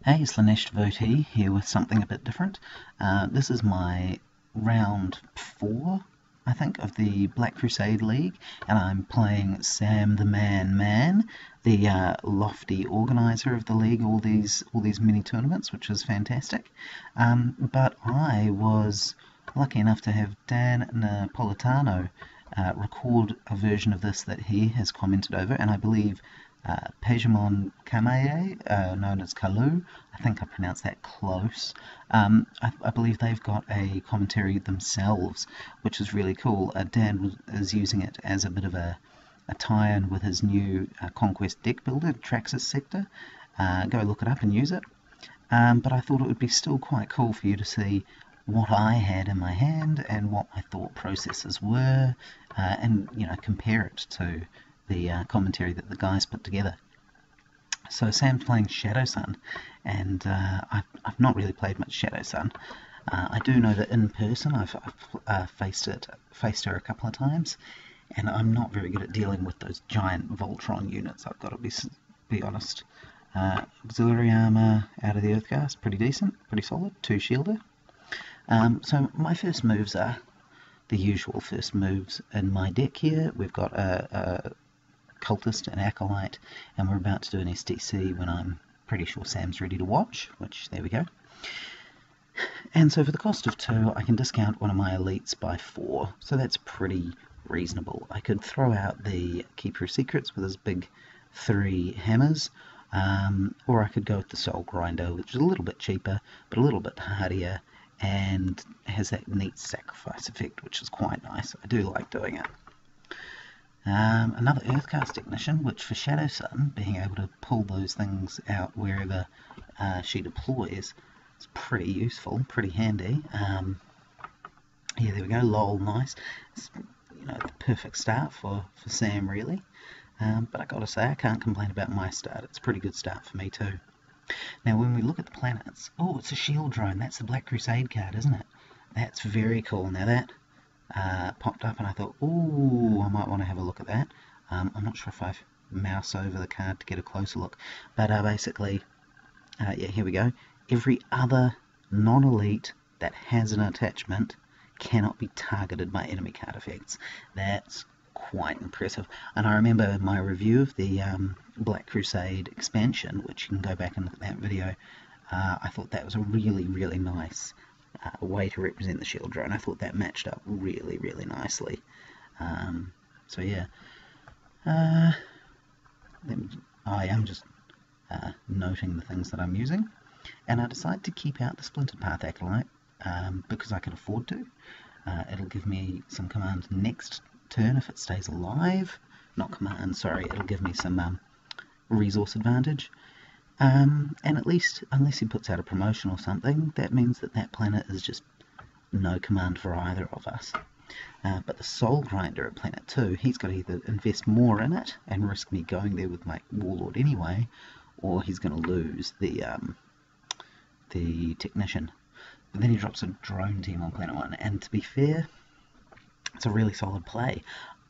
Hey, Slanesh Devotee here with something a bit different. This is my round 4, I think, of the Black Crusade League, and I'm playing Sam the Man, the lofty organizer of the league, all these mini tournaments, which is fantastic. But I was lucky enough to have Dan Napolitano record a version of this that he has commented over, and I believe Pejamon Kamaye, known as Kalu, I think I pronounced that close. I believe they've got a commentary themselves, which is really cool. Dan is using it as a bit of a tie-in with his new Conquest deck builder, Traxxas Sector. Go look it up and use it. But I thought it would be still quite cool for you to see what I had in my hand and what my thought processes were, and compare it to the commentary that the guys put together. So Sam's playing Shadowsun, and I've not really played much Shadowsun. I do know that in person I've faced her a couple of times, and I'm not very good at dealing with those giant Voltron units, I've got to be honest. Auxiliary armor out of the Earthcast, pretty decent, pretty solid, 2 shielder. So my first moves are the usual first moves in my deck here. We've got a Cultist and Acolyte, and we're about to do an STC when I'm pretty sure Sam's ready to watch, which, there we go. And so for the cost of 2, I can discount one of my elites by 4, so that's pretty reasonable. I could throw out the Keeper of Secrets with his big 3 hammers, or I could go with the Soul Grinder, which is a little bit cheaper, but a little bit hardier, and has that neat sacrifice effect, which is quite nice. I do like doing it. Another Earthcast Technician, which for Shadowsun, being able to pull those things out wherever she deploys, is pretty useful, pretty handy. Yeah, there we go, lol, nice. It's, the perfect start for Sam, really. But I gotta say, I can't complain about my start. It's a pretty good start for me, too. Now, when we look at the planets, oh, it's a shield drone. That's the Black Crusade card, isn't it? That's very cool. Now, that popped up and I thought, ooh, I might want to have a look at that. I'm not sure if I've mouse over the card to get a closer look, but basically, yeah, here we go. Every other non-elite that has an attachment cannot be targeted by enemy card effects. That's quite impressive. And I remember my review of the Black Crusade expansion, which you can go back and look at that video. I thought that was a really, really nice way to represent the shield drone. I thought that matched up really, really nicely. So yeah, I am just noting the things that I'm using, and I decided to keep out the Splintered Path Acolyte because I can afford to. It'll give me some commands next turn if it stays alive. Not command, sorry, it'll give me some resource advantage. And at least, unless he puts out a promotion or something, that means that that planet is just no command for either of us. But the Soul Grinder at Planet 2, he's got to either invest more in it and risk me going there with my Warlord anyway, or he's going to lose the Technician. But then he drops a drone team on Planet 1, and to be fair, it's a really solid play.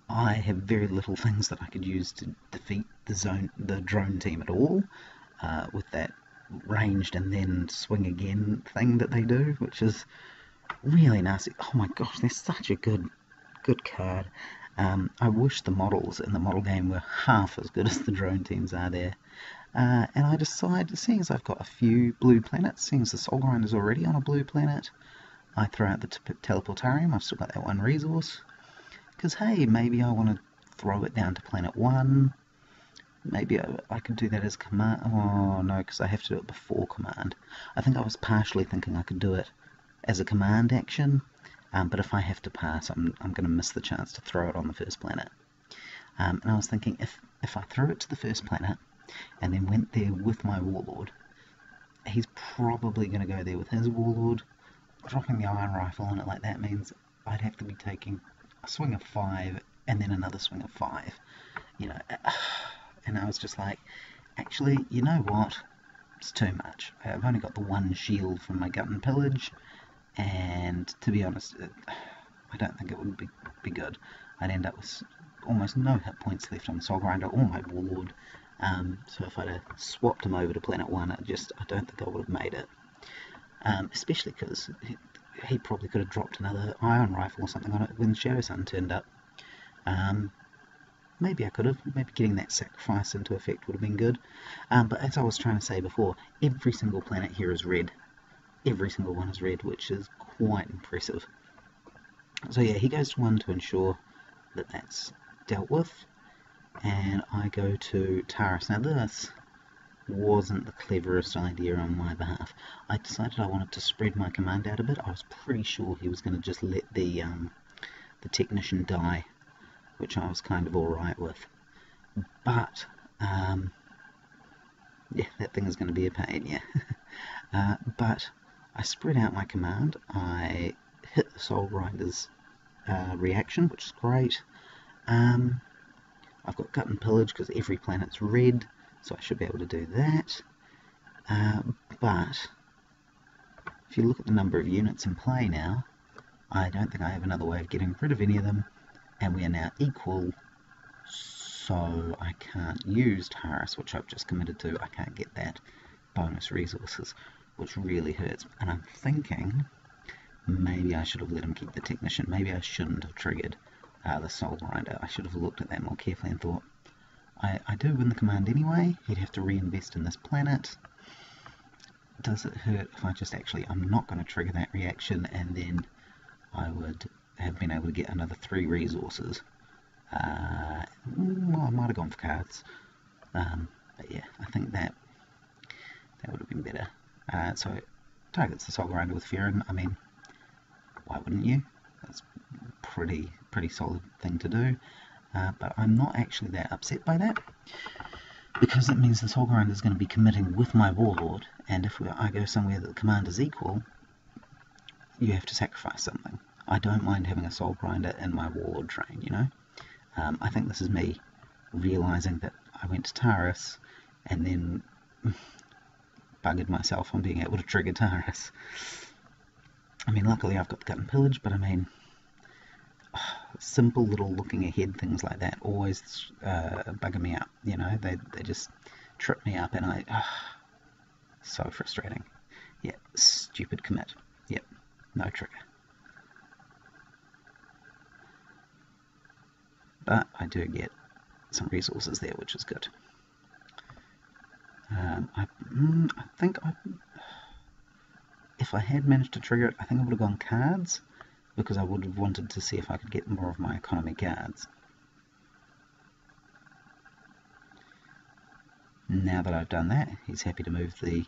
I have very little things that I could use to defeat the drone team at all, with that ranged and then swing again thing that they do, which is really nasty. Oh my gosh, they're such a good card. I wish the models in the model game were half as good as the drone teams are there. And I decided, seeing as I've got a few blue planets, seeing as the Soul Grinder's already on a blue planet, I throw out the Teleportarium. I've still got that one resource, because hey, maybe I want to throw it down to Planet 1. Maybe I could do that as command. Oh no, because I have to do it before command. I think I was partially thinking I could do it as a command action, but if I have to pass, I'm going to miss the chance to throw it on the first planet. And I was thinking, if I threw it to the first planet and then went there with my Warlord, he's probably going to go there with his Warlord. Dropping the Iron Rifle on it like that means I'd have to be taking a swing of 5 and then another swing of 5. And I was just like, actually, you know what? It's too much. I've only got the 1 shield from my Gut and Pillage, and to be honest, I don't think it would be good. I'd end up with almost no hit points left on the Soul Grinder or my Warlord, So if I'd have swapped him over to Planet 1, I don't think I would have made it. Especially because he probably could have dropped another ion rifle or something on it when Shadowsun turned up. Maybe I could have. Maybe getting that sacrifice into effect would have been good. But as I was trying to say before, every single planet here is red. Every single one is red, which is quite impressive. So yeah, he goes to 1 to ensure that that's dealt with. And I go to Taurus. Now this wasn't the cleverest idea on my behalf. I decided I wanted to spread my command out a bit. I was pretty sure he was going to just let the technician die, which I was kind of alright with. But, yeah, that thing is going to be a pain, yeah. But I spread out my command. I hit the Soul Grinder's reaction, which is great. I've got Gut and Pillage because every planet's red, so I should be able to do that. But if you look at the number of units in play now, I don't think I have another way of getting rid of any of them, and we are now equal, so I can't use Taurus, which I've just committed to. I can't get that bonus resources, which really hurts. And I'm thinking maybe I should have let him keep the Technician. Maybe I shouldn't have triggered the Soul Grinder. I should have looked at that more carefully and thought, I do win the command anyway. He'd have to reinvest in this planet. Does it hurt if I just actually, I'm not going to trigger that reaction, and then I would have been able to get another 3 resources. Well, I might have gone for cards. But yeah, I think that would have been better. So targets the Soul Grinder with Furin. I mean, why wouldn't you? That's pretty solid thing to do. But I'm not actually that upset by that, because it means the Soul Grinder is going to be committing with my Warlord, and if I go somewhere that the command is equal, you have to sacrifice something. I don't mind having a Soul Grinder in my Warlord train, you know? I think this is me realising that I went to Taurus and then buggered myself on being able to trigger Taurus. I mean, luckily I've got the Gut and Pillage, but I mean, simple little looking ahead things like that always bugger me up, you know? They just trip me up, and so frustrating. Yeah, stupid commit. Yep, no trigger. But I do get some resources there, which is good. I think if I had managed to trigger it, I think I would have gone cards, because I would have wanted to see if I could get more of my economy cards. Now that I've done that, he's happy to move the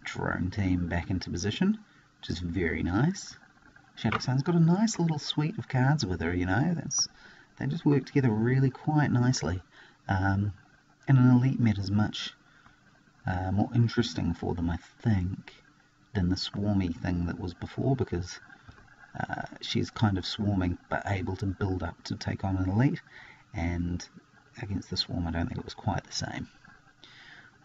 drone team back into position, which is very nice. Shadowsun's got a nice little suite of cards with her, you know. They just work together really quite nicely. And an elite meta is much more interesting for them, I think, than the swarmy thing that was before, because she's kind of swarming but able to build up to take on an elite, and against the swarm I don't think it was quite the same.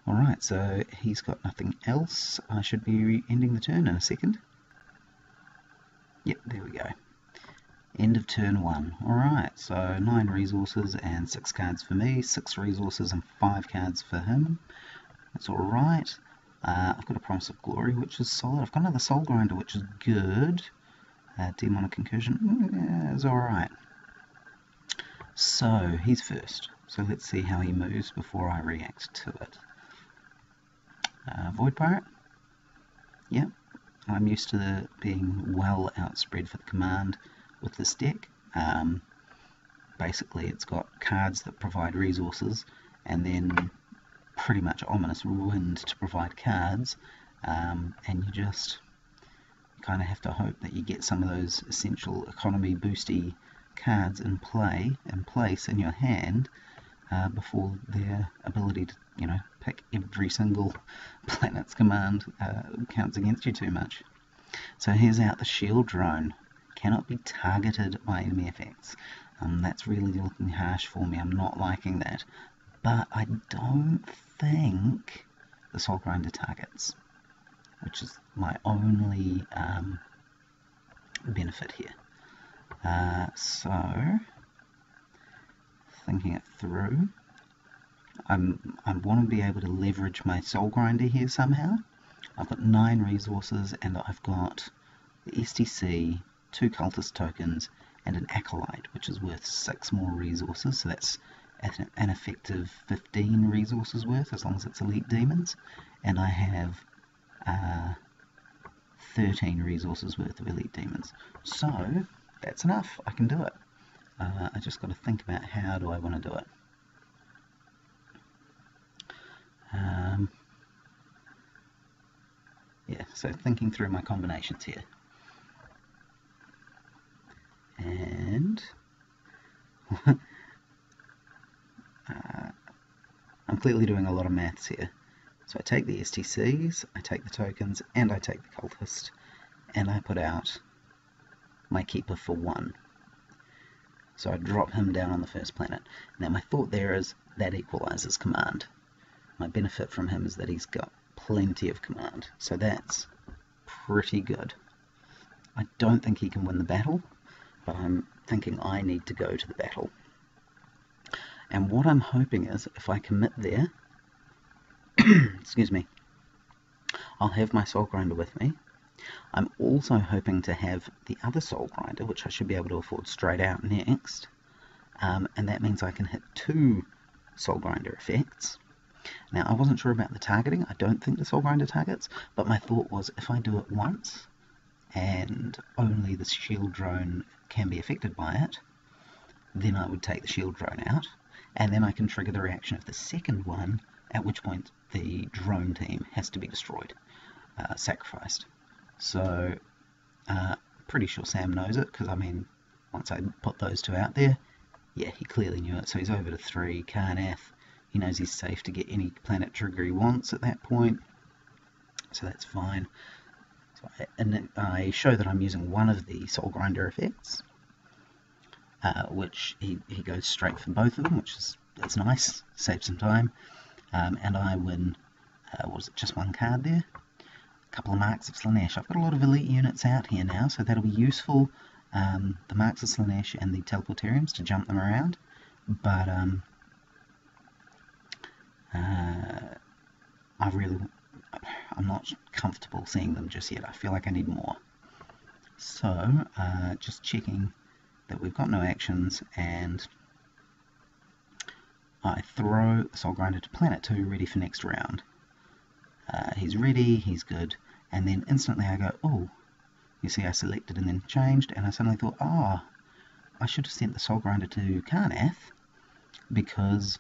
Alright, so he's got nothing else. I should be ending the turn in a second. Yep, there we go. End of turn 1. Alright, so 9 resources and 6 cards for me, 6 resources and 5 cards for him. That's alright. I've got a Promise of Glory, which is solid. I've got another Soul Grinder, which is good. Demonic Incursion is alright. So, he's first. So let's see how he moves before I react to it. Void Pirate. Yep, I'm used to being well outspread for the command with this deck. Basically, it's got cards that provide resources, and then pretty much ominous wind to provide cards, and you just kind of have to hope that you get some of those essential economy boosty cards in place in your hand before their ability to, you know, pick every single planet's command counts against you too much. So here's out the shield drone. Cannot be targeted by enemy effects. That's really looking harsh for me. I'm not liking that. But I don't think the Soul Grinder targets, which is my only benefit here. So, thinking it through, I want to be able to leverage my Soul Grinder here somehow. I've got 9 resources, and I've got the STC, 2 cultist tokens, and an acolyte, which is worth 6 more resources, so that's an effective 15 resources worth, as long as it's elite demons, and I have 13 resources worth of elite demons. So that's enough. I can do it. I just got to think about how do I want to do it. Yeah, so thinking through my combinations here. And I'm clearly doing a lot of maths here. So I take the STCs, I take the tokens, and I take the cultist, and I put out my keeper for 1. So I drop him down on the first planet. Now my thought there is that equalizes command. My benefit from him is that he's got plenty of command, so that's pretty good. I don't think he can win the battle, but I'm thinking I need to go to the battle. And what I'm hoping is, if I commit there, excuse me, I'll have my Soul Grinder with me. I'm also hoping to have the other Soul Grinder, which I should be able to afford straight out next, and that means I can hit 2 Soul Grinder effects. Now, I wasn't sure about the targeting. I don't think the Soul Grinder targets, but my thought was if I do it once, and only the shield drone can be affected by it, then I would take the shield drone out, and then I can trigger the reaction of the second one, at which point the drone team has to be destroyed, sacrificed. So, pretty sure Sam knows it, because I mean, once I put those 2 out there, yeah, he clearly knew it, so he's over to 3, Karnath. He knows he's safe to get any planet trigger he wants at that point, so that's fine. So I show that I'm using one of the Soul Grinder effects, which he goes straight for both of them, which is that's nice, saves some time, and I win, what was it, just 1 card there? A couple of Marks of Slaanesh. I've got a lot of elite units out here now, so that'll be useful, the Marks of Slaanesh and the Teleportariums to jump them around, but I'm not comfortable seeing them just yet. I feel like I need more. So, just checking that we've got no actions, and I throw the Soul Grinder to Planet 2, ready for next round. He's ready, he's good, and then instantly I go, oh, you see I selected and then changed, and I suddenly thought, oh, I should have sent the Soul Grinder to Karnath, because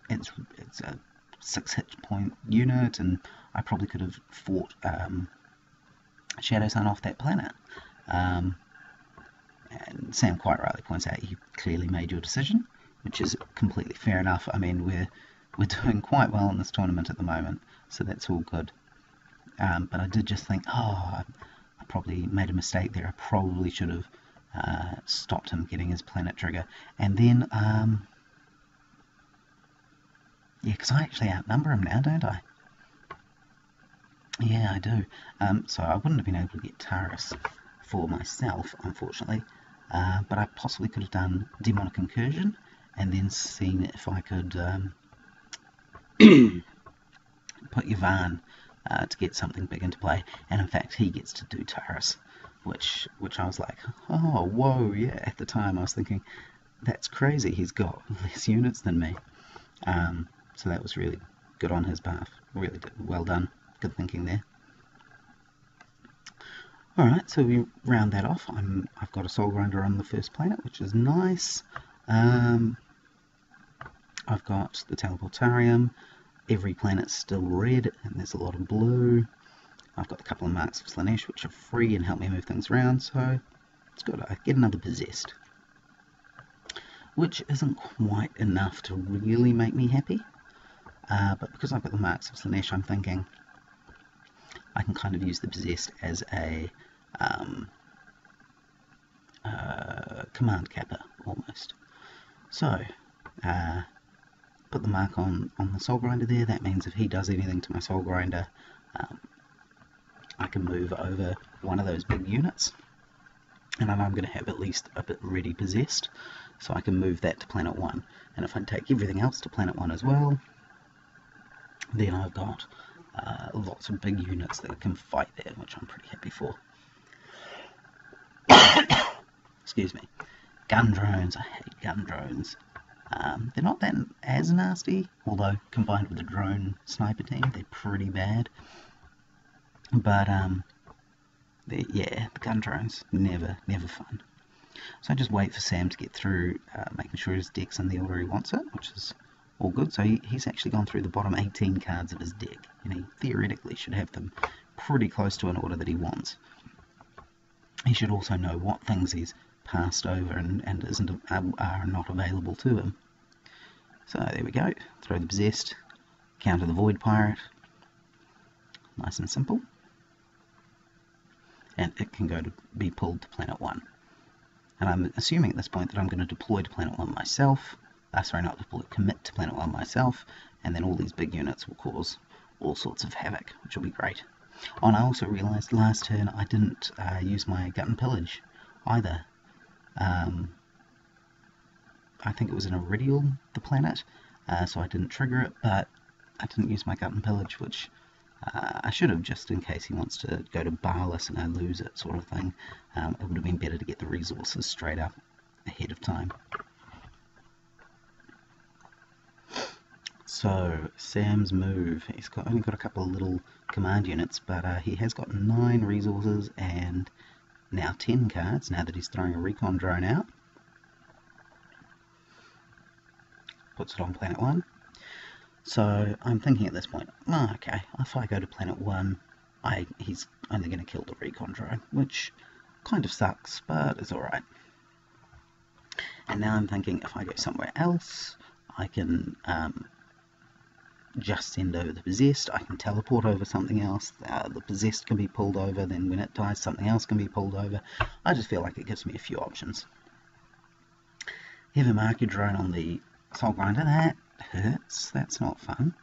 it's a 6 hit point unit, and I probably could have fought Shadowsun off that planet. And Sam quite rightly points out you clearly made your decision, which is completely fair enough. I mean, we're doing quite well in this tournament at the moment, so that's all good. But I did just think, oh, I probably made a mistake there. I probably should have stopped him getting his planet trigger. And then, yeah, because I actually outnumber him now, don't I? Yeah, I do. So I wouldn't have been able to get Taurus for myself, unfortunately. But I possibly could have done Demonic Incursion and then seen if I could put Yvonne to get something big into play. And in fact, he gets to do Taurus, which I was like, oh, whoa, yeah. At the time, I was thinking, that's crazy. He's got less units than me. So that was really good on his behalf. Really good. Well done. Good thinking there. Alright, so we round that off. I've got a Soul Grinder on the first planet, which is nice. I've got the Teleportarium. Every planet's still red, and there's a lot of blue. I've got a couple of Marks of Slaanesh, which are free and help me move things around, so it's good. I get another Possessed, which isn't quite enough to really make me happy. But because I've got the Marks of Slaanesh, I'm thinking I can kind of use the Possessed as a command capper, almost. So, put the mark on the Soul Grinder there. That means if he does anything to my Soul Grinder, I can move over one of those big units. And I know I'm going to have at least a bit ready Possessed, so I can move that to Planet 1. And if I take everything else to Planet 1 as well, Then I've got lots of big units that can fight there, which I'm pretty happy for. Excuse me. Gun drones, I hate gun drones. They're not that as nasty, although combined with the drone sniper team, they're pretty bad. But yeah, the gun drones, never fun. So I just wait for Sam to get through, making sure his deck's in the order he wants it, which is all good. So he's actually gone through the bottom 18 cards of his deck, and he theoretically should have them pretty close to an order that he wants. He should also know what things he's passed over and are not available to him. So there we go. Throw the Possessed, counter the Void Pirate. Nice and simple. And it can go to be pulled to Planet 1. And I'm assuming at this point that I'm going to deploy to Planet 1 myself. Sorry, not deploy, commit to Planet 1 myself. And then all these big units will cause all sorts of havoc, which will be great. Oh, and I also realised last turn I didn't use my Gut and Pillage either. I think it was in Iridial, the planet, so I didn't trigger it, but I didn't use my Gut and Pillage, which I should have, just in case he wants to go to Barless and I lose it, sort of thing. It would have been better to get the resources straight up ahead of time. So, Sam's move. He's only got a couple of little command units, but he has got 9 resources and now 10 cards, now that he's throwing a recon drone out. Puts it on Planet 1. So, I'm thinking at this point, oh, okay, if I go to Planet 1, he's only going to kill the recon drone, which kind of sucks, but it's alright. And now I'm thinking, if I go somewhere else, I can just send over the Possessed, I can teleport over something else, the Possessed can be pulled over, then when it dies something else can be pulled over. I just feel like it gives me a few options. Have a marker drone on the Soul Grinder, that hurts, that's not fun,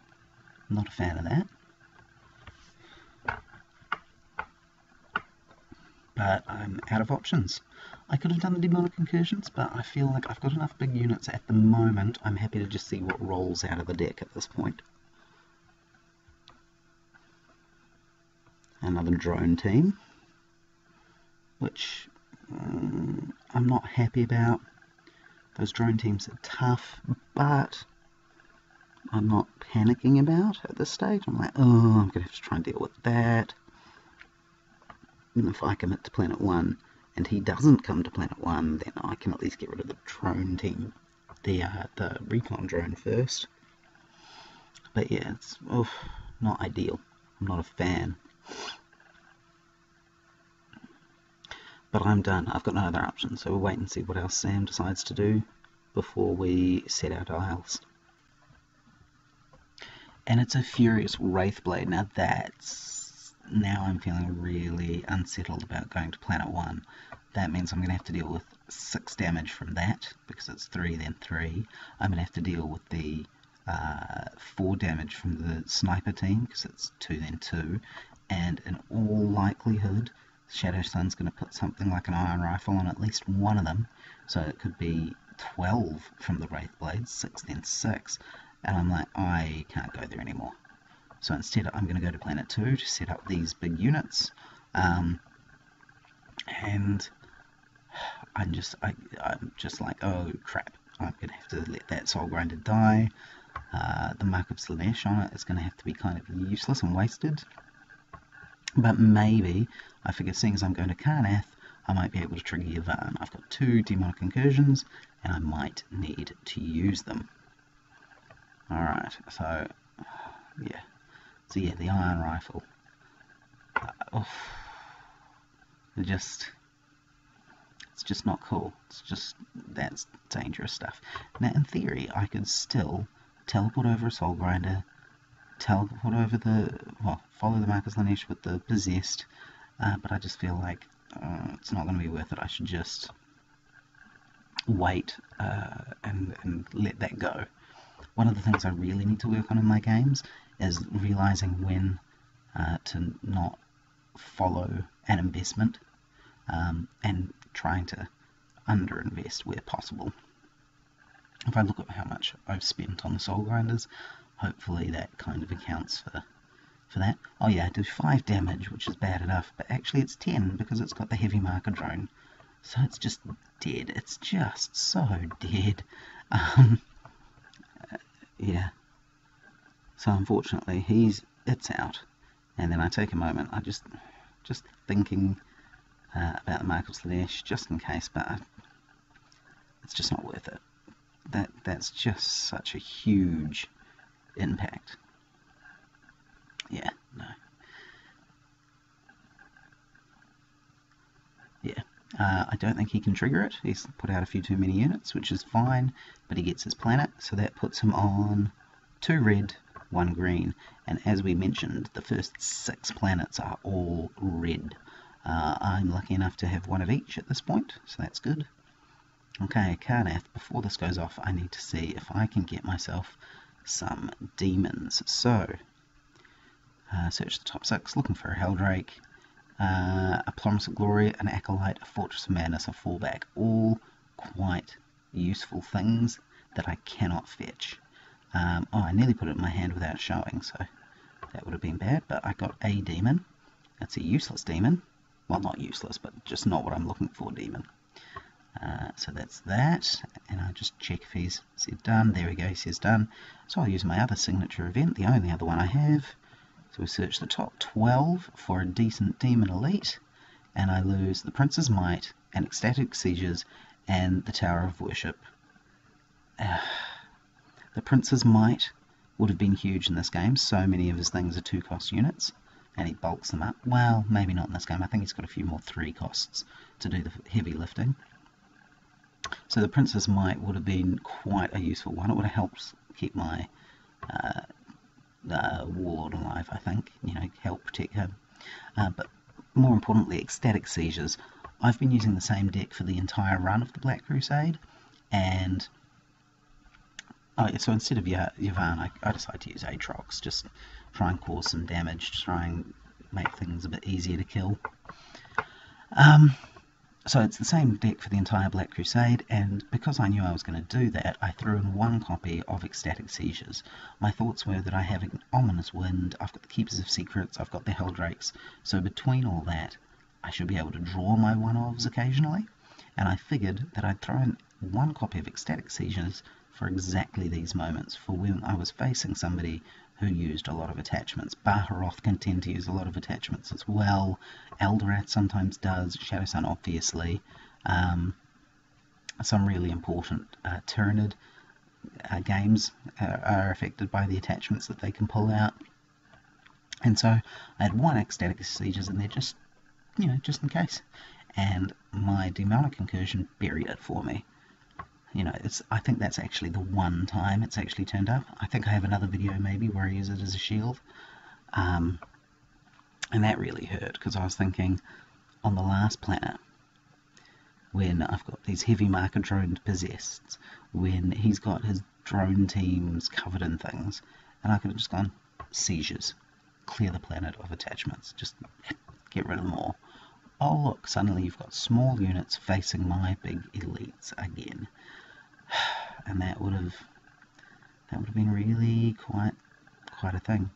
I'm not a fan of that. But I'm out of options. I could have done the Demonic Incursions, but I feel like I've got enough big units at the moment, I'm happy to just see what rolls out of the deck at this point. Another drone team, which I'm not happy about. Those drone teams are tough, but I'm not panicking about at this stage. I'm like, oh, I'm going to have to try and deal with that. And if I commit to Planet 1 and he doesn't come to Planet 1, then I can at least get rid of the drone team, the recon drone first. But yeah, it's not ideal. I'm not a fan. But I'm done. I've got no other option, so we'll wait and see what else Sam decides to do before we set our dials. And it's a Furious Wraithblade. Now I'm feeling really unsettled about going to Planet 1. That means I'm going to have to deal with 6 damage from that, because it's 3 then 3. I'm going to have to deal with the 4 damage from the sniper team, because it's 2 then 2. And in all likelihood, Shadowsun's going to put something like an iron rifle on at least one of them, so it could be 12 from the Wraithblades, 6 then 6, and I'm like, I can't go there anymore. So instead I'm going to go to Planet 2 to set up these big units, and I'm just like, oh crap, I'm going to have to let that Soul Grinder die. The Mark of Slanesh on it is going to have to be kind of useless and wasted. But maybe, I figure seeing as I'm going to Karnath, I might be able to trigger Yavahn. I've got 2 Demonic Incursions, and I might need to use them. Alright, so yeah. So yeah, the Iron Rifle. It's just not cool. That's dangerous stuff. Now, in theory, I could still teleport over a Soul Grinder, teleport over follow the Mark of Slanesh with the Possessed, but I just feel like it's not going to be worth it. I should just wait and let that go. One of the things I really need to work on in my games is realizing when to not follow an investment and trying to underinvest where possible. If I look at how much I've spent on the Soul Grinders, hopefully that kind of accounts for that. Oh yeah, I do 5 damage, which is bad enough, but actually it's 10 because it's got the heavy marker drone. So it's just dead. It's just so dead. Yeah. So unfortunately, it's out. And then I take a moment. I just thinking about the Mark of Slanesh, just in case, but it's just not worth it. That's just such a huge impact. Yeah, no. Yeah. I don't think he can trigger it. He's put out a few too many units, which is fine, but he gets his planet, so that puts him on 2 red, 1 green, and as we mentioned, the first 6 planets are all red. I'm lucky enough to have 1 of each at this point, so that's good. Okay, Carnath, before this goes off, I need to see if I can get myself some demons. So, search the top 6, looking for a Helldrake, a Promise of Glory, an Acolyte, a Fortress of Madness, a Fallback. All quite useful things that I cannot fetch. Oh, I nearly put it in my hand without showing, so that would have been bad, but I got a demon. That's a useless demon. Well, not useless, but just not what I'm looking for demon. So that's that, and I'll just check if he said done. There we go, he says done. So I'll use my other signature event, the only other one I have. So we search the top 12 for a decent demon elite, and I lose the Prince's Might, and Ecstatic Seizures, and the Tower of Worship. The Prince's Might would have been huge in this game. So many of his things are 2-cost units, and he bulks them up. Well, maybe not in this game. I think he's got a few more 3 costs to do the heavy lifting. So the Prince's Might would have been quite a useful one. It would have helped keep my Warlord alive, I think. You know, help protect him. But more importantly, Ecstatic Seizures. I've been using the same deck for the entire run of the Black Crusade, and so instead of Yavahn, I decided to use Aatrox, just try and cause some damage, try and make things a bit easier to kill. So it's the same deck for the entire Black Crusade, and because I knew I was going to do that, I threw in 1 copy of Ecstatic Seizures. My thoughts were that I have an Ominous Wind, I've got the Keepers of Secrets, I've got the Helldrakes, so between all that, I should be able to draw my one-ofs occasionally, and I figured that I'd throw in 1 copy of Ecstatic Seizures for exactly these moments, for when I was facing somebody who used a lot of attachments. Baharoth can tend to use a lot of attachments as well. Eldorath sometimes does. Shadowsun, obviously. Some really important Tyranid games are affected by the attachments that they can pull out. And so I had 1 Ecstatic Seizures in there just, you know, just in case. And my Demonic Incursion buried it for me. You know, I think that's actually the one time it's actually turned up. I think I have another video maybe where I use it as a shield. And that really hurt, because I was thinking on the last planet, when I've got these heavy marker drone possessed, when he's got his drone teams covered in things, and I could have just gone, seizures, clear the planet of attachments, just get rid of them all. Oh look, suddenly you've got small units facing my big elites again. And that would have been really quite a thing.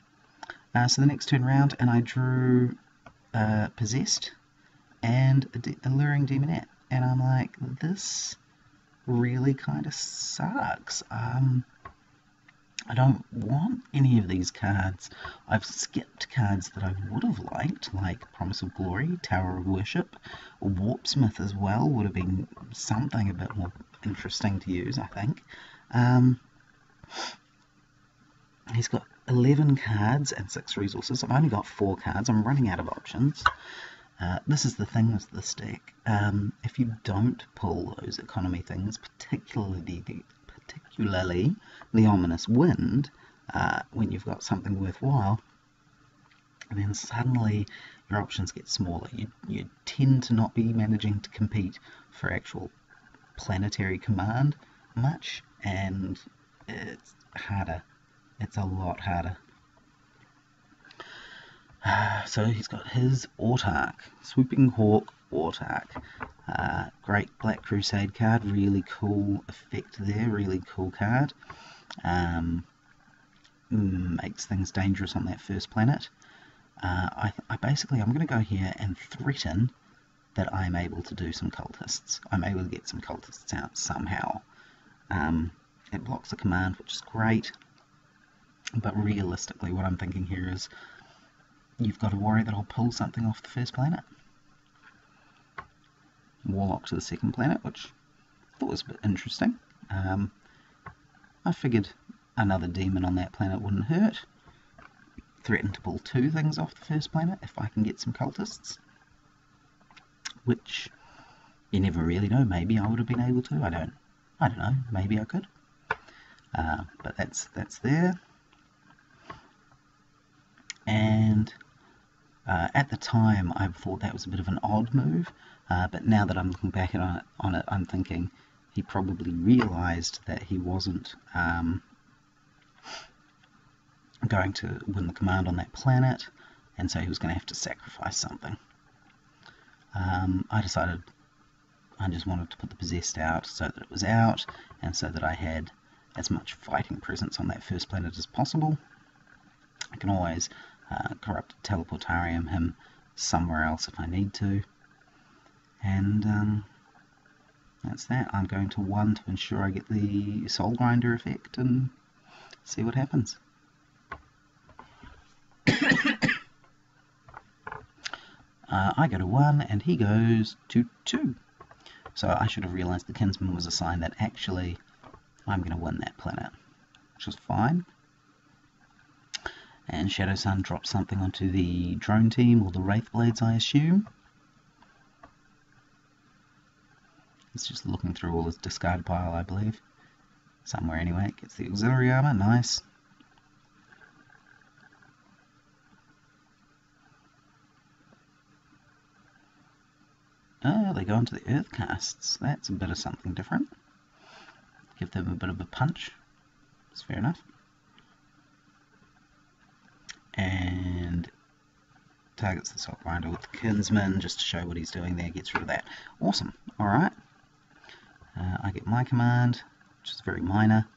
So the next turn round, and I drew Possessed and Alluring Demonette, and I'm like, this really kind of sucks. I don't want any of these cards. I've skipped cards that I would have liked, like Promise of Glory, Tower of Worship, Warpsmith as well would have been something a bit more interesting to use, I think. He's got 11 cards and 6 resources. I've only got 4 cards. I'm running out of options. This is the thing with this deck. If you don't pull those economy things, particularly the Ominous Wind, when you've got something worthwhile, then suddenly your options get smaller. You tend to not be managing to compete for actual planetary command much, and it's harder. It's a lot harder. So he's got his Autarch, Swooping Hawk Autarch. Great Black Crusade card, really cool effect there, really cool card. makes things dangerous on that first planet. I'm going to go here and threaten that I'm able to do some cultists. I'm able to get some cultists out somehow. It blocks the command, which is great, but realistically what I'm thinking here is you've got to worry that I'll pull something off the first planet. Warlock to the second planet, which I thought was a bit interesting. I figured another demon on that planet wouldn't hurt. Threaten to pull 2 things off the first planet if I can get some cultists. Which, you never really know, maybe I would have been able to, I don't know, maybe I could. But that's there. And at the time I thought that was a bit of an odd move, but now that I'm looking back on it, I'm thinking he probably realised that he wasn't going to win the command on that planet, and so he was going to have to sacrifice something. I decided I just wanted to put the possessed out so that it was out, and so that I had as much fighting presence on that first planet as possible. I can always corrupted teleportarium him somewhere else if I need to, and that's that. I'm going to 1 to ensure I get the soul grinder effect and see what happens. I go to 1 and he goes to 2. So I should have realised the Kinsman was a sign that actually I'm going to win that planet, which is fine. And Shadowsun drops something onto the drone team, or the Wraithblades, I assume. He's just looking through all his discard pile, I believe. Somewhere anyway. Gets the auxiliary armor, nice. Oh, they go into the earth casts. That's a bit of something different. Give them a bit of a punch. That's fair enough. And targets the soul grinder with the Kinsman just to show what he's doing there. Gets rid of that. Awesome. Alright. I get my command, which is very minor.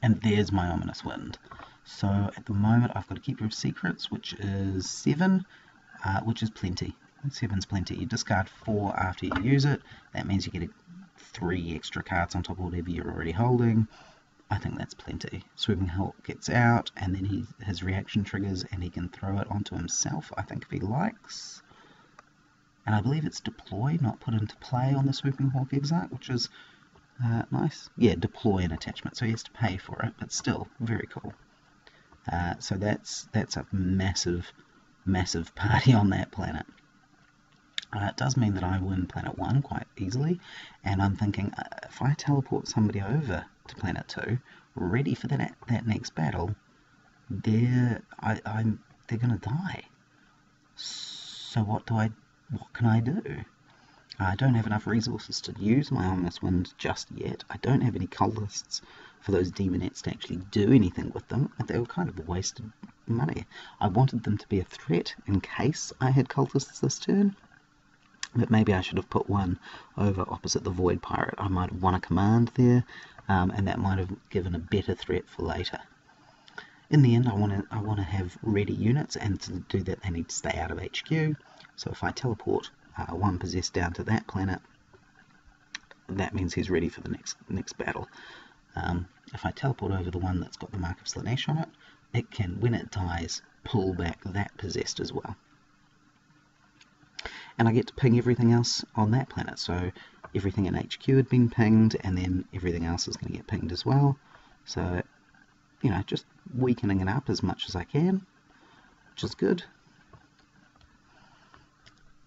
And there's my Ominous Wind. So at the moment I've got to keep your secrets, which is 7. Which is plenty. 7's plenty. You discard 4 after you use it. That means you get 3 extra cards on top of whatever you're already holding. I think that's plenty. Swooping Hulk gets out, and then his reaction triggers, and he can throw it onto himself, I think, if he likes. And I believe it's deploy, not put into play on the Swooping Hawk Exarch, which is nice. Yeah, deploy an attachment, so he has to pay for it, but still, very cool. So that's a massive party on that planet. It does mean that I win Planet 1 quite easily, and I'm thinking if I teleport somebody over to Planet 2, ready for that next battle, they're going to die. So what can I do? I don't have enough resources to use my Ominous Wind just yet. I don't have any cultists for those demonettes to actually do anything with them. They were kind of a waste of money. I wanted them to be a threat in case I had cultists this turn, but maybe I should have put one over opposite the Void Pirate. I might have won a command there, and that might have given a better threat for later. In the end, I want to have ready units, and to do that they need to stay out of HQ. So if I teleport one possessed down to that planet, that means he's ready for the next battle. If I teleport over the one that's got the Mark of Slanesh on it, it can, when it dies, pull back that possessed as well. And I get to ping everything else on that planet, so everything in HQ had been pinged, and then everything else is going to get pinged as well. So, you know, just weakening it up as much as I can, which is good.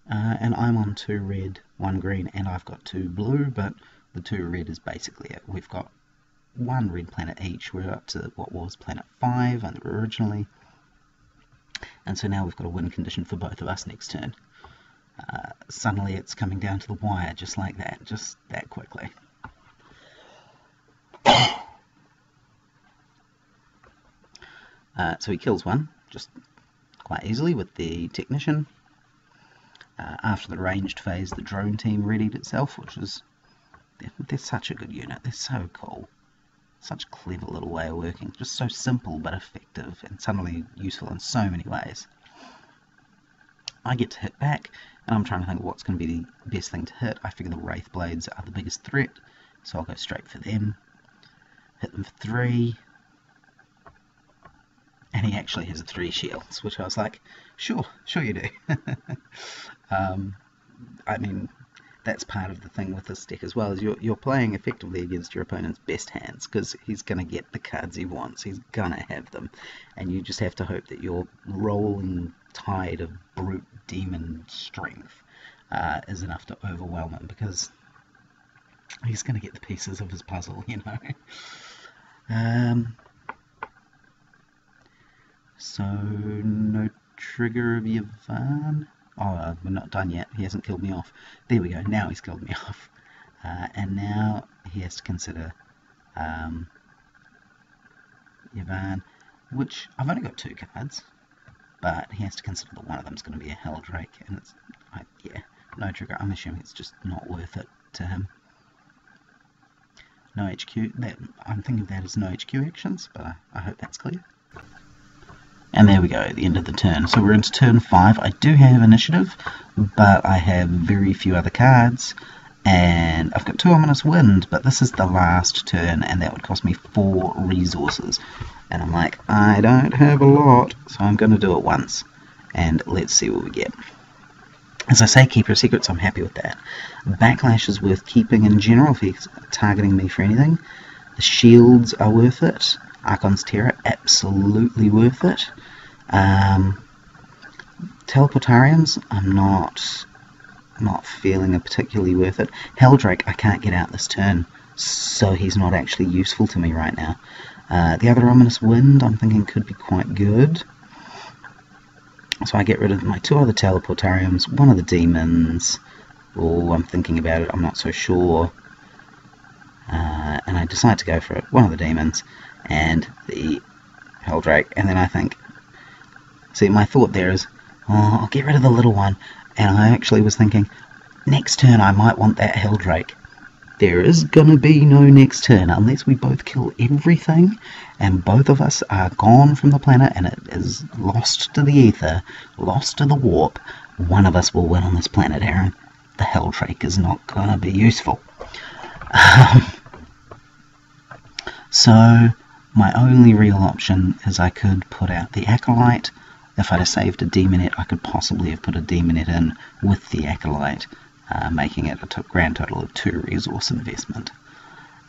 And I'm on 2 red, 1 green, and I've got 2 blue, but the 2 red is basically it. We've got 1 red planet each. We're up to what was planet 5 originally, and so now we've got a win condition for both of us next turn. Suddenly it's coming down to the wire, just like that, just that quickly. So he kills one, just quite easily with the Technician. After the ranged phase, the drone team readied itself, which is... They're such a good unit, they're so cool. Such a clever little way of working. Just so simple but effective, and suddenly useful in so many ways. I get to hit back, and I'm trying to think of what's going to be the best thing to hit. I figure the Wraith Blades are the biggest threat, so I'll go straight for them. Hit them for 3. And he actually has 3 shields, which I was like, sure you do. I mean, that's part of the thing with this deck as well, is you're playing effectively against your opponent's best hands, because he's going to get the cards he wants, he's going to have them, and you just have to hope that your rolling tide of brute demon strength is enough to overwhelm him, because he's going to get the pieces of his puzzle, you know. So, no trigger of Yvonne. Oh, we're not done yet. He hasn't killed me off. There we go. Now he's killed me off. And now he has to consider Yvonne, which I've only got 2 cards, but he has to consider that one of them is going to be a Helldrake, and it's, yeah, no trigger. I'm assuming it's just not worth it to him. No HQ. I'm thinking of that as no HQ actions, but I hope that's clear. And there we go, the end of the turn. So we're into turn 5. I do have initiative, but I have very few other cards, and I've got 2 Ominous Wind, but this is the last turn, and that would cost me 4 resources. And I'm like, I don't have a lot, so I'm going to do it once, and let's see what we get. As I say, Keeper of Secrets, I'm happy with that. Backlash is worth keeping in general if he's targeting me for anything. The shields are worth it. Archon's Terror, absolutely worth it. Teleportariums, I'm not feeling are particularly worth it. Helldrake, I can't get out this turn, so he's not actually useful to me right now. The other Ominous Wind, I'm thinking could be quite good. So I get rid of my 2 other Teleportariums, one of the demons. Oh, I'm thinking about it, I'm not so sure. And I decide to go for it, one of the demons, and the Helldrake, and then I think, see, my thought there is, oh, I'll get rid of the little one, and I actually was thinking, next turn I might want that Helldrake. There is gonna be no next turn, unless we both kill everything, and both of us are gone from the planet, and it is lost to the ether, lost to the warp. One of us will win on this planet, Aaron. The Helldrake is not gonna be useful. So, my only real option is I could put out the Acolyte. If I'd have saved a Demonette, I could possibly have put a Demonette in with the Acolyte, making it a grand total of 2 resource investment.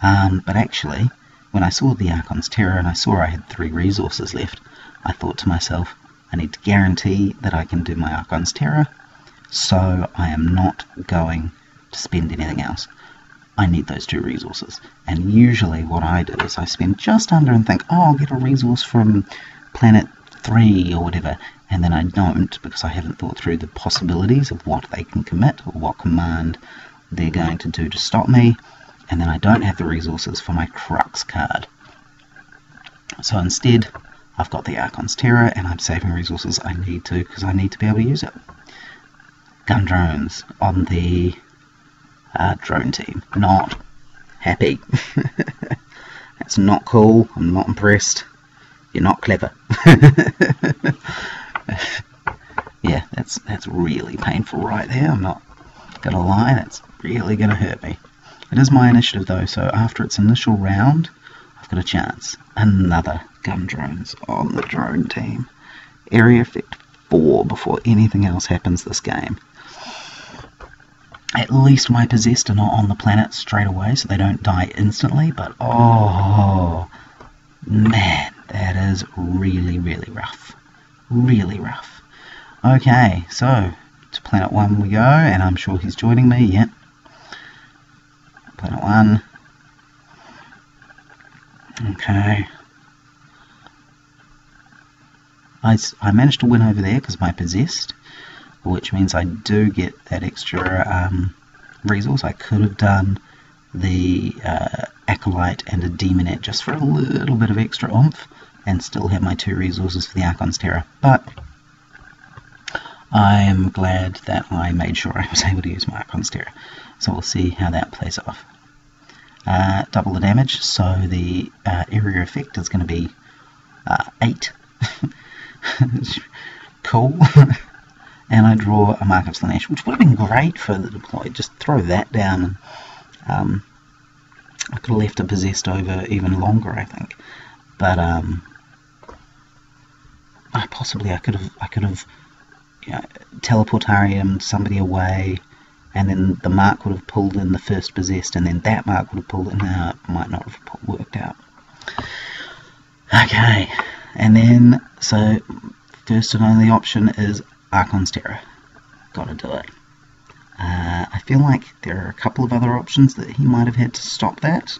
But actually, when I saw the Archon's Terror and I saw I had 3 resources left, I thought to myself, I need to guarantee that I can do my Archon's Terror, so I am not going to spend anything else. I need those 2 resources, and usually what I do is I spend just under and think, oh, I'll get a resource from planet 3 or whatever, and then I don't, because I haven't thought through the possibilities of what they can commit or what command they're going to do to stop me, and then I don't have the resources for my Crux card. So instead, I've got the Archon's Terror, and I'm saving resources I need to, because I need to be able to use it. Gun drones on the drone team. Not happy. That's not cool. I'm not impressed. You're not clever. Yeah, that's really painful right there. I'm not gonna lie, that's really gonna hurt me. It is my initiative though, so after its initial round, I've got a chance. Another gun drones on the drone team. Area effect 4 before anything else happens this game. At least my possessed are not on the planet straight away, so they don't die instantly, but oh, man, that is really, really rough. Really rough. Okay, so, to planet 1 we go, and I'm sure he's joining me, yep. Planet 1. Okay. I managed to win over there because my possessed, which means I do get that extra resource. I could have done the Acolyte and a Demonette just for a little bit of extra oomph and still have my 2 resources for the Archon's Terror, but I am glad that I made sure I was able to use my Archon's Terror, so we'll see how that plays off. double the damage, so the area effect is going to be 8. Cool. And I draw a Mark of Slanesh, which would have been great for the deploy. Just throw that down, and I could have left it possessed over even longer, I think. But I could have teleportariumed somebody away, and then the Mark would have pulled in the first possessed, and then that Mark would have pulled in. No, it might not have worked out. Okay, and then so first and only option is Archon's Terror. Gotta do it. I feel like there are a couple of other options that he might have had to stop that.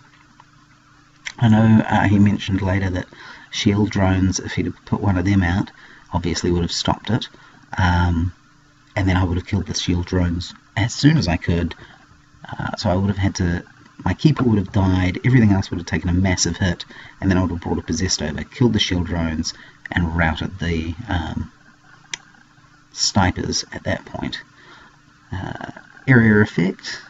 I know he mentioned later that shield drones, if he'd put one of them out, obviously would have stopped it. And then I would have killed the shield drones as soon as I could. So I would have had to... My keeper would have died, everything else would have taken a massive hit, and then I would have brought a possessed over, killed the shield drones, and routed the snipers at that point. Area effect,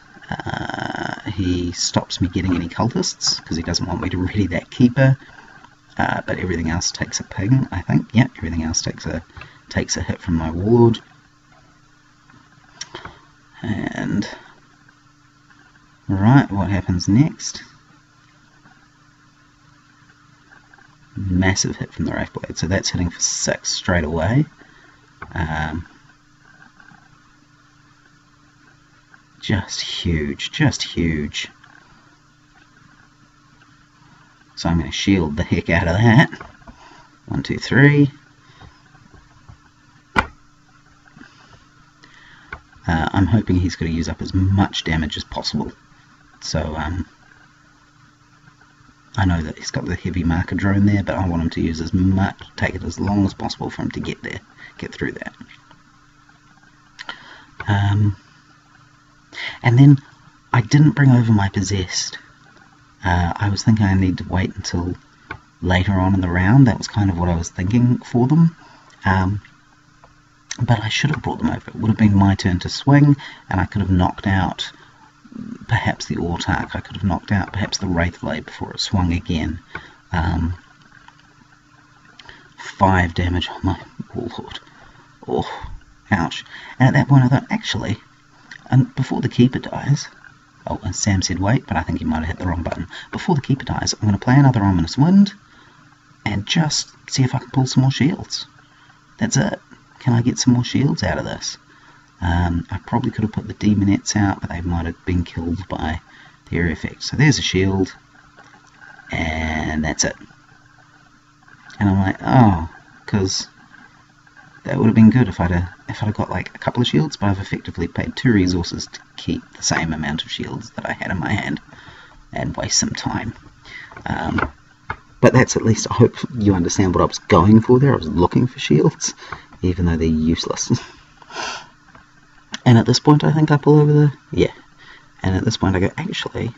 he stops me getting any cultists because he doesn't want me to ready that keeper, but everything else takes a ping, I think. Yeah, everything else takes a hit from my warlord. And right, what happens next? Massive hit from the Wraithblade, so that's hitting for 6 straight away. Just huge, just huge. So I'm going to shield the heck out of that. 1, 2, 3. I'm hoping he's going to use up as much damage as possible. So I know that he's got the heavy marker drone there, but I want him to use as much, take it as long as possible for him to get there, get through that. And then I didn't bring over my possessed. I was thinking I need to wait until later on in the round. That was kind of what I was thinking for them. But I should have brought them over. It would have been my turn to swing, and I could have knocked out perhaps the Autarch. I could have knocked out perhaps the Wraithblade before it swung again. 5 damage on my Warlord. Oh, ouch. And at that point I thought, actually, and before the Keeper dies... Oh, and Sam said wait, but I think he might have hit the wrong button. Before the Keeper dies, I'm going to play another Ominous Wind, and just see if I can pull some more shields. That's it. Can I get some more shields out of this? I probably could have put the Demonettes out, but they might have been killed by the area effect. So there's a shield, and that's it. And I'm like, oh, because that would have been good if I'd have got like a couple of shields, but I've effectively paid 2 resources to keep the same amount of shields that I had in my hand and waste some time. But that's at least, I hope you understand what I was going for there. I was looking for shields, even though they're useless. And at this point I think I pull over the... yeah. And at this point I go, actually,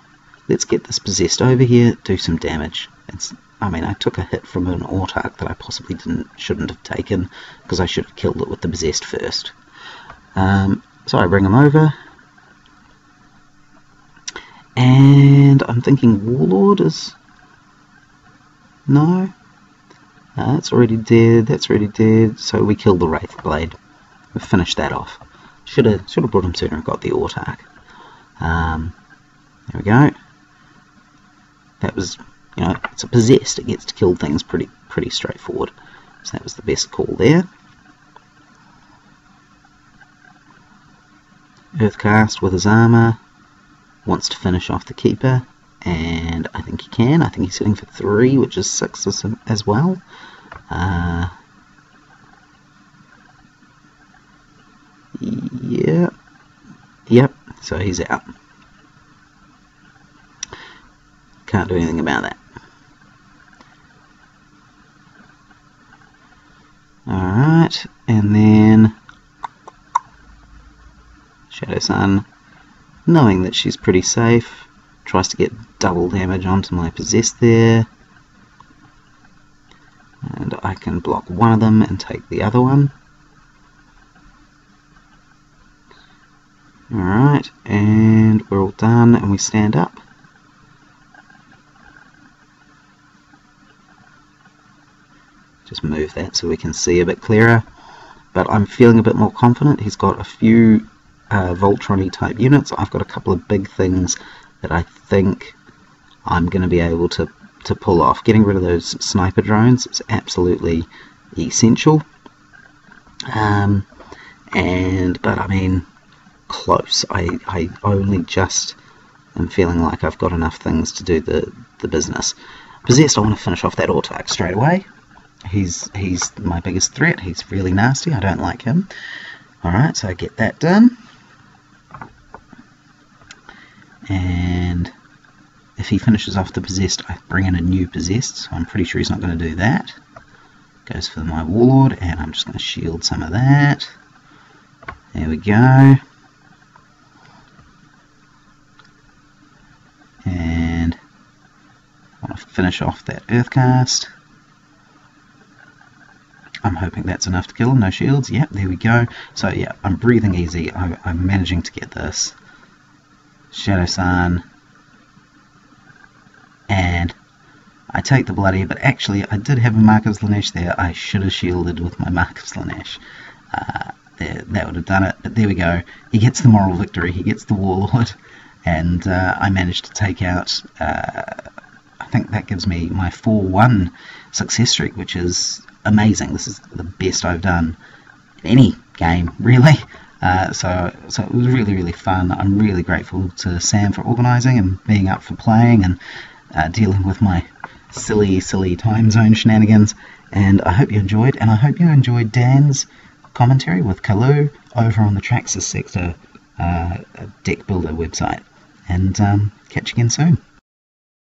let's get this possessed over here, do some damage. I mean, I took a hit from an Autarch that I possibly shouldn't have taken, because I should have killed it with the possessed first. So I bring him over. And I'm thinking Warlord is... no? That's already dead, that's already dead. So we killed the Wraithblade. We finished that off. Should have brought him sooner and got the Autarch. There we go. That was, you know, it's a possessed. It gets to kill things pretty straightforward. So that was the best call there. Earthcast with his armor. Wants to finish off the Keeper. And I think he can. I think he's hitting for 3, which is 6 as well. Yeah. Yep. So he's out. Can't do anything about that. Alright. And then Shadowsun, knowing that she's pretty safe, tries to get double damage onto my possessed there. And I can block one of them and take the other one. Alright, and we're all done, and we stand up. Just move that so we can see a bit clearer. But I'm feeling a bit more confident. He's got a few Voltron-y type units. I've got a couple of big things that I think I'm going to be able to pull off. Getting rid of those sniper drones is absolutely essential. But I mean, close. I only just am feeling like I've got enough things to do the business. Possessed, I want to finish off that Autarch straight away. He's my biggest threat. He's really nasty. I don't like him. Alright, so I get that done. And if he finishes off the Possessed, I bring in a new Possessed, so I'm pretty sure he's not going to do that. Goes for my Warlord, and I'm just going to shield some of that. There we go. And I want to finish off that Earthcast. I'm hoping that's enough to kill him. No shields. Yep, there we go. So yeah, I'm breathing easy. I'm managing to get this. Shadowsun. And I take the bloody, but actually I did have a Mark of Slaanesh there. I should have shielded with my Mark of Slaanesh. That would have done it, but there we go. He gets the moral victory, he gets the Warlord, and I managed to take out, I think that gives me my 4-1 success streak, which is amazing. This is the best I've done in any game, really. So it was really, really fun. I'm really grateful to Sam for organising and being up for playing and dealing with my silly time zone shenanigans. And I hope you enjoyed, and I hope you enjoyed Dan's commentary with Kalu over on the Traxxas Sector deck builder website. And catch you again soon.